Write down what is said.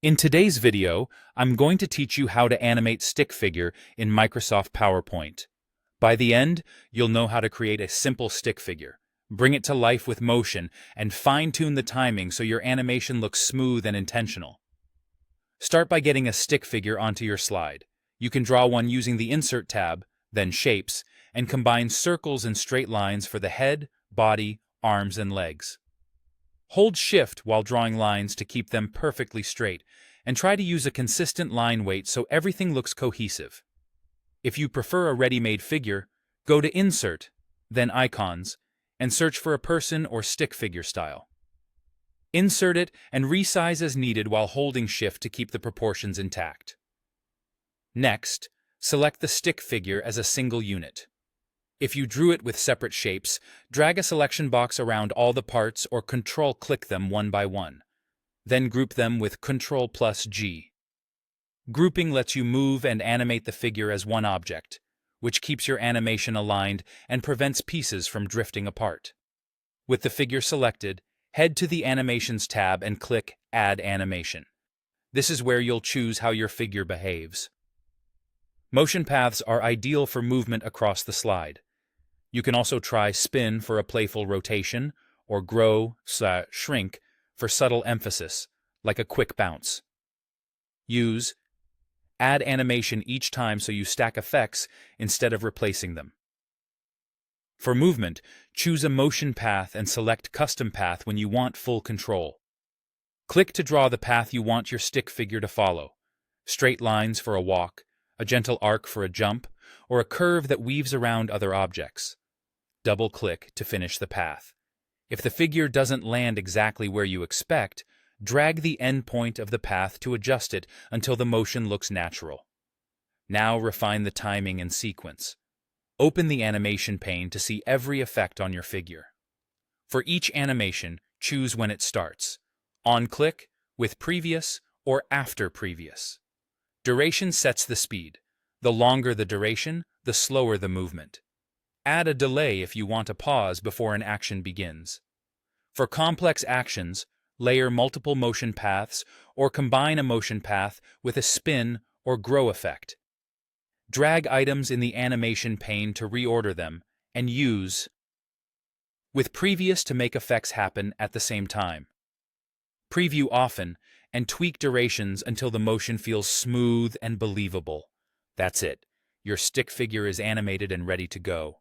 In today's video, I'm going to teach you how to animate stick figure in Microsoft PowerPoint. By the end, you'll know how to create a simple stick figure, bring it to life with motion, and fine-tune the timing so your animation looks smooth and intentional. Start by getting a stick figure onto your slide. You can draw one using the Insert tab, then Shapes, and combine circles and straight lines for the head, body, arms, and legs. Hold Shift while drawing lines to keep them perfectly straight, and try to use a consistent line weight so everything looks cohesive. If you prefer a ready-made figure, go to Insert, then Icons, and search for a person or stick figure style. Insert it and resize as needed while holding Shift to keep the proportions intact. Next, select the stick figure as a single unit. If you drew it with separate shapes, drag a selection box around all the parts or Control-click them one by one. Then group them with Ctrl+G. Grouping lets you move and animate the figure as one object, which keeps your animation aligned and prevents pieces from drifting apart. With the figure selected, head to the Animations tab and click Add Animation. This is where you'll choose how your figure behaves. Motion paths are ideal for movement across the slide. You can also try Spin for a playful rotation, or Grow/Shrink for subtle emphasis, like a quick bounce. Use Add Animation each time so you stack effects instead of replacing them. For movement, choose a motion path and select Custom Path when you want full control. Click to draw the path you want your stick figure to follow: straight lines for a walk, a gentle arc for a jump, or a curve that weaves around other objects. Double-click to finish the path. If the figure doesn't land exactly where you expect, drag the end point of the path to adjust it until the motion looks natural. Now refine the timing and sequence. Open the animation pane to see every effect on your figure. For each animation, choose when it starts: on-click, with previous, or after previous. Duration sets the speed. The longer the duration, the slower the movement. Add a delay if you want a pause before an action begins. For complex actions, layer multiple motion paths or combine a motion path with a spin or grow effect. Drag items in the animation pane to reorder them, and use with previous to make effects happen at the same time. Preview often and tweak durations until the motion feels smooth and believable. That's it. Your stick figure is animated and ready to go.